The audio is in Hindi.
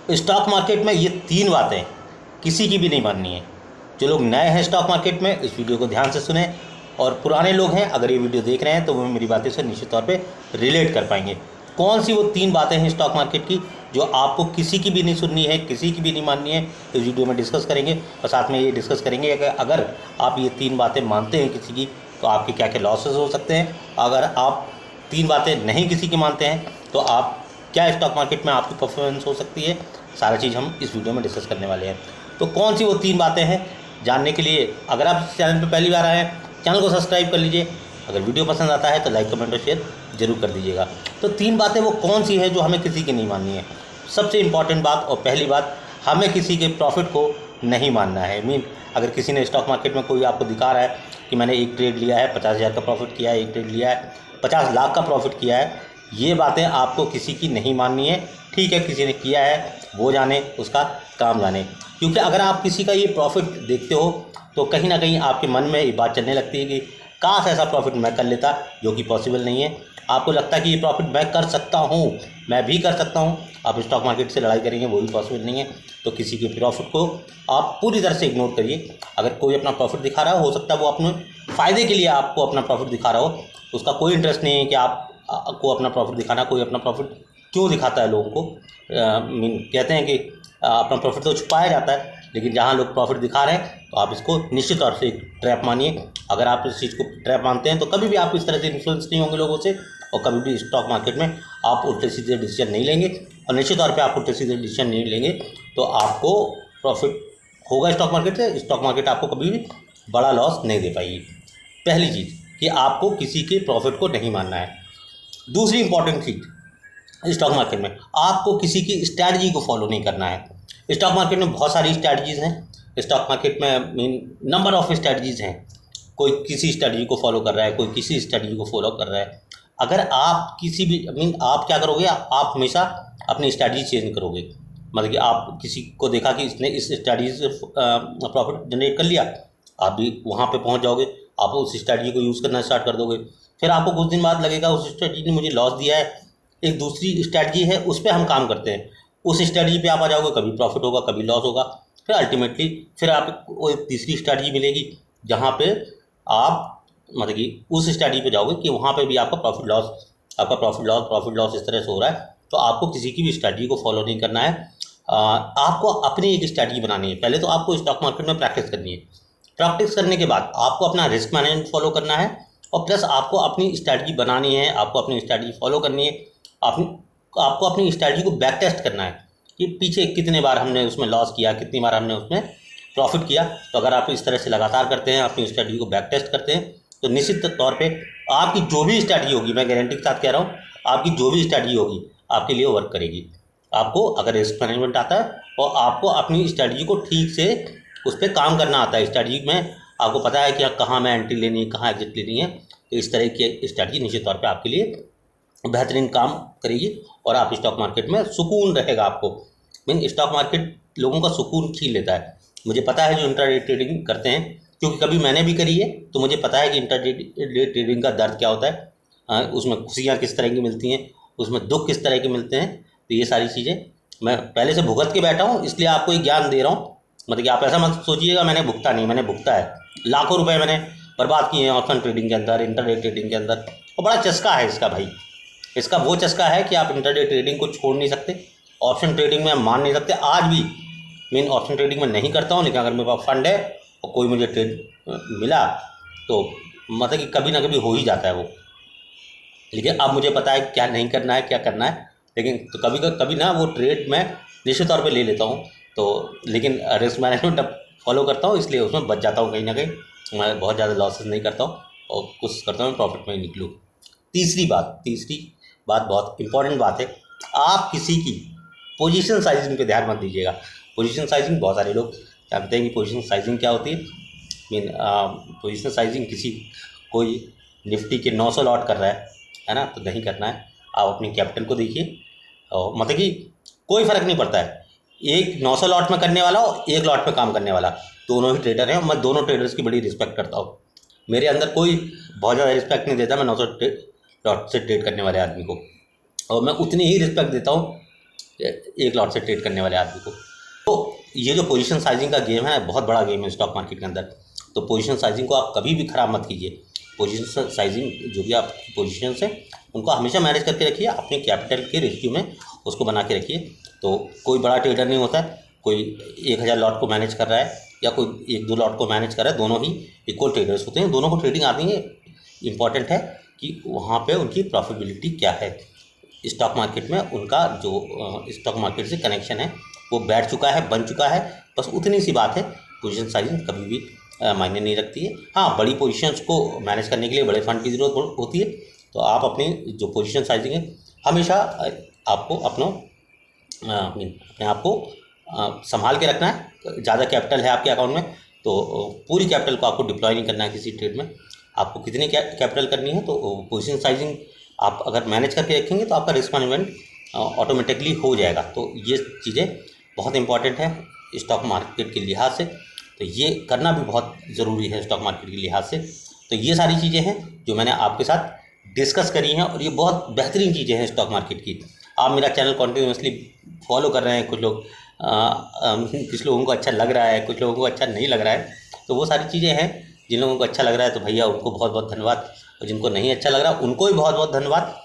स्टॉक मार्केट में ये तीन बातें किसी की भी नहीं माननी है। जो लोग नए हैं स्टॉक मार्केट में, इस वीडियो को ध्यान से सुने, और पुराने लोग हैं अगर ये वीडियो देख रहे हैं तो वो मेरी बातें से निश्चित तौर पे रिलेट कर पाएंगे। कौन सी वो तीन बातें हैं स्टॉक मार्केट की जो आपको किसी की भी नहीं सुननी है, किसी की भी नहीं माननी है, इस वीडियो में डिस्कस करेंगे। और साथ में ये डिस्कस करेंगे कि अगर आप ये तीन बातें मानते हैं किसी की तो आपके क्या क्या लॉसेस हो सकते हैं। अगर आप तीन बातें नहीं किसी की मानते हैं तो आप क्या स्टॉक मार्केट में आपकी परफॉर्मेंस हो सकती है, सारा चीज़ हम इस वीडियो में डिस्कस करने वाले हैं। तो कौन सी वो तीन बातें हैं जानने के लिए अगर आप इस चैनल पर पहली बार आए हैं, चैनल को सब्सक्राइब कर लीजिए। अगर वीडियो पसंद आता है तो लाइक कमेंट और शेयर जरूर कर दीजिएगा। तो तीन बातें वो कौन सी है जो हमें किसी की नहीं माननी है। सबसे इम्पॉर्टेंट बात और पहली बात, हमें किसी के प्रॉफिट को नहीं मानना है। मीन अगर किसी ने स्टॉक मार्केट में कोई आपको दिखा रहा है कि मैंने एक ट्रेड लिया है 50,000 का प्रॉफिट किया है, एक ट्रेड लिया है 50 लाख का प्रॉफिट किया है, ये बातें आपको किसी की नहीं माननी है। ठीक है, किसी ने किया है वो जाने, उसका काम जाने। क्योंकि अगर आप किसी का ये प्रॉफिट देखते हो तो कहीं ना कहीं आपके मन में ये बात चलने लगती है कि काश ऐसा प्रॉफिट मैं कर लेता, जो कि पॉसिबल नहीं है। आपको लगता है कि ये प्रॉफिट मैं कर सकता हूँ, मैं भी कर सकता हूँ। आप स्टॉक मार्केट से लड़ाई करेंगे वो भी पॉसिबल नहीं है। तो किसी के प्रॉफिट को आप पूरी तरह से इग्नोर करिए। अगर कोई अपना प्रॉफिट दिखा रहा हो सकता है वो अपने फ़ायदे के लिए आपको अपना प्रॉफिट दिखा रहा हो, उसका कोई इंटरेस्ट नहीं है कि आपको अपना प्रॉफिट दिखाना। कोई अपना प्रॉफिट क्यों दिखाता है लोगों को? मीन कहते हैं कि अपना प्रॉफिट तो छुपाया जाता है, लेकिन जहाँ लोग प्रॉफिट दिखा रहे हैं तो आप इसको निश्चित तौर से एक ट्रैप मानिए। अगर आप इस चीज़ को ट्रैप मानते हैं तो कभी भी आप इस तरह से इन्फ्लुएंस नहीं होंगे लोगों से, और कभी भी स्टॉक मार्केट में आप उल्टे सीधे डिसीजन नहीं लेंगे। और निश्चित तौर पे आप उल्टे सीधे डिसीजन नहीं लेंगे तो आपको प्रॉफिट होगा स्टॉक मार्केट से। स्टॉक मार्केट आपको कभी भी बड़ा लॉस नहीं दे पाएगी। पहली चीज़ कि आपको किसी के प्रॉफिट को नहीं मानना है। दूसरी इंपॉर्टेंट चीज़, स्टॉक मार्केट में आपको किसी की स्ट्रैटेजी को फॉलो नहीं करना है। स्टॉक मार्केट में बहुत सारी स्ट्रैटेजीज़ हैं। स्टॉक मार्केट में मीन नंबर ऑफ स्ट्रैटेजीज़ हैं। कोई किसी स्ट्रैटेजी को फॉलो कर रहा है, कोई किसी स्ट्रैटेजी को फॉलो कर रहा है। अगर आप किसी भी मीन आप क्या करोगे, आप हमेशा अपनी स्ट्रैटेजी चेंज करोगे। मतलब कि आप किसी को देखा कि इसने इस स्ट्रैटेजी से प्रॉफिट जनरेट कर लिया, आप भी वहाँ पे पहुँच जाओगे, आप उस स्ट्रैटेजी को यूज़ करना स्टार्ट कर दोगे। फिर आपको कुछ दिन बाद लगेगा उस स्ट्रैटेजी ने मुझे लॉस दिया है, एक दूसरी स्ट्रैटेजी है उस पर हम काम करते हैं। उस स्ट्रैटेजी पे आप आ जाओगे, कभी प्रॉफिट होगा कभी लॉस होगा। फिर अल्टीमेटली फिर आपको एक तीसरी स्ट्रैटेजी मिलेगी जहाँ पे आप मतलब कि उस स्ट्रैटेजी पे जाओगे कि वहाँ पे भी आपका प्रॉफिट लॉस इस तरह से हो रहा है। तो आपको किसी की भी स्ट्रैटेजी को फॉलो नहीं करना है। आपको अपनी एक स्ट्रैटेजी बनानी है। पहले तो आपको स्टॉक मार्केट में प्रैक्टिस करनी है। प्रैक्टिस करने के बाद आपको अपना रिस्क मैनेजमेंट फॉलो करना है, और प्लस आपको अपनी स्ट्रैटेजी बनानी है, आपको अपनी स्ट्रैटेजी फॉलो करनी है। आपको अपनी स्ट्रैटेजी को बैक टेस्ट करना है कि पीछे कितने बार हमने उसमें लॉस किया, कितनी बार हमने उसमें प्रॉफिट किया। तो अगर आप इस तरह से लगातार करते हैं, अपनी स्ट्रैटेजी को बैक टेस्ट करते हैं, तो निश्चित तौर पे आपकी जो भी स्ट्रैटेजी होगी, मैं गारंटी के साथ कह रहा हूँ, आपकी जो भी स्ट्रैटेजी होगी आपके लिए वर्क करेगी। आपको अगर रिस्क मैनेजमेंट आता है और आपको अपनी स्ट्रैटेजी को ठीक से उस पर काम करना आता है, स्ट्रैटेजी में आपको पता है कि कहाँ मैं एंट्री लेनी है, कहाँ एग्जिट लेनी है, तो इस तरह की स्ट्रैटेजी निश्चित तौर पर आपके लिए बेहतरीन काम करेगी और आप स्टॉक मार्केट में सुकून रहेगा आपको। मीन स्टॉक मार्केट लोगों का सुकून छीन लेता है। मुझे पता है जो इंट्राडे ट्रेडिंग करते हैं, क्योंकि कभी मैंने भी करी है, तो मुझे पता है कि इंट्राडे ट्रेडिंग का दर्द क्या होता है। उसमें खुशियाँ किस तरह की मिलती हैं, उसमें दुख किस तरह के मिलते हैं। तो ये सारी चीज़ें मैं पहले से भुगत के बैठा हूँ, इसलिए आपको ये ज्ञान दे रहा हूँ। मतलब कि आप ऐसा मत सोचिएगा मैंने भुगता नहीं, मैंने भुगता है। लाखों रुपए मैंने बर्बाद किए हैं ऑप्शन ट्रेडिंग के अंदर, इंट्राडे ट्रेडिंग के अंदर, और बड़ा चस्का है इसका भाई। इसका वो चस्का है कि आप इंट्राडे ट्रेडिंग को छोड़ नहीं सकते, ऑप्शन ट्रेडिंग में मान नहीं सकते। आज भी मैं ऑप्शन ट्रेडिंग में नहीं करता हूँ, लेकिन अगर मेरे पास फंड है और कोई मुझे ट्रेड मिला तो मतलब कि कभी ना कभी हो ही जाता है वो। लेकिन अब मुझे पता है क्या नहीं करना है, क्या करना है। लेकिन तो कभी ना वो ट्रेड मैं निश्चित तौर पे ले लेता हूँ। तो लेकिन रिस्क मैनेजमेंट अब फॉलो करता हूँ, इसलिए उसमें बच जाता हूँ कहीं ना कहीं। मैं बहुत ज़्यादा लॉसेस नहीं करता हूँ और कोशिश करता हूँ प्रॉफिट में ही निकलूँ। तीसरी बात बहुत इंपॉर्टेंट बात है, आप किसी की पोजीशन साइजिंग पे ध्यान मत दीजिएगा। पोजीशन साइजिंग बहुत सारे लोग जानते हैं कि पोजीशन साइजिंग क्या होती है। मीन पोजीशन साइजिंग कोई निफ्टी के 900 लॉट कर रहा है ना, तो नहीं करना है। आप अपनी कैपिटल को देखिए, और मतलब कि कोई फ़र्क नहीं पड़ता है, एक 900 लॉट में करने वाला और एक लॉट में काम करने वाला, दोनों ही ट्रेडर हैं। मैं दोनों ट्रेडर्स की बड़ी रिस्पेक्ट करता हूँ। मेरे अंदर कोई बहुत ज़्यादा रिस्पेक्ट नहीं देता मैं 900 लॉट से ट्रेड करने वाले आदमी को, और मैं उतनी ही रिस्पेक्ट देता हूँ एक लॉट से ट्रेड करने वाले आदमी को। तो ये जो पोजीशन साइजिंग का गेम है बहुत बड़ा गेम है स्टॉक मार्केट के अंदर। तो पोजीशन साइजिंग को आप कभी भी ख़राब मत कीजिए। पोजीशन साइजिंग जो भी आपकी पोजीशन है उनको हमेशा मैनेज करके रखिए, अपने कैपिटल के रेशियो में उसको बना के रखिए। तो कोई बड़ा ट्रेडर नहीं होता है, कोई 1000 लॉट को मैनेज कर रहा है या कोई 1-2 लॉट को मैनेज कर रहा है, दोनों ही इक्वल ट्रेडर्स होते हैं, दोनों को ट्रेडिंग आती है। इम्पॉर्टेंट है कि वहाँ पे उनकी प्रॉफिटेबिलिटी क्या है। स्टॉक मार्केट में उनका जो स्टॉक मार्केट से कनेक्शन है वो बैठ चुका है, बन चुका है, बस उतनी सी बात है। पोजीशन साइजिंग कभी भी मायने नहीं रखती है। हाँ, बड़ी पोजीशंस को मैनेज करने के लिए बड़े फंड की ज़रूरत होती है, तो आप अपनी जो पोजीशन साइजिंग है हमेशा आपको अपने आप को संभाल के रखना है। ज़्यादा कैपिटल है आपके अकाउंट में तो पूरी कैपिटल को आपको डिप्लॉय नहीं करना है किसी ट्रेड में। आपको कितनी कैपिटल करनी है, तो पोजीशन साइजिंग आप अगर मैनेज करके रखेंगे तो आपका रिस्क मैनेजमेंट ऑटोमेटिकली हो जाएगा। तो ये चीज़ें बहुत इंपॉर्टेंट है स्टॉक मार्केट के लिहाज से, तो ये करना भी बहुत ज़रूरी है स्टॉक मार्केट के लिहाज से। तो ये सारी चीज़ें हैं जो मैंने आपके साथ डिस्कस करी हैं और ये बहुत बेहतरीन चीज़ें हैं स्टॉक मार्केट की। आप मेरा चैनल कॉन्टिन्यूसली फॉलो कर रहे हैं, कुछ लोग कुछ लोगों को अच्छा लग रहा है, कुछ लोगों को अच्छा नहीं लग रहा है, तो वो सारी चीज़ें हैं। जिन लोगों को अच्छा लग रहा है तो भैया उनको बहुत बहुत धन्यवाद, और जिनको नहीं अच्छा लग रहा उनको भी बहुत बहुत धन्यवाद।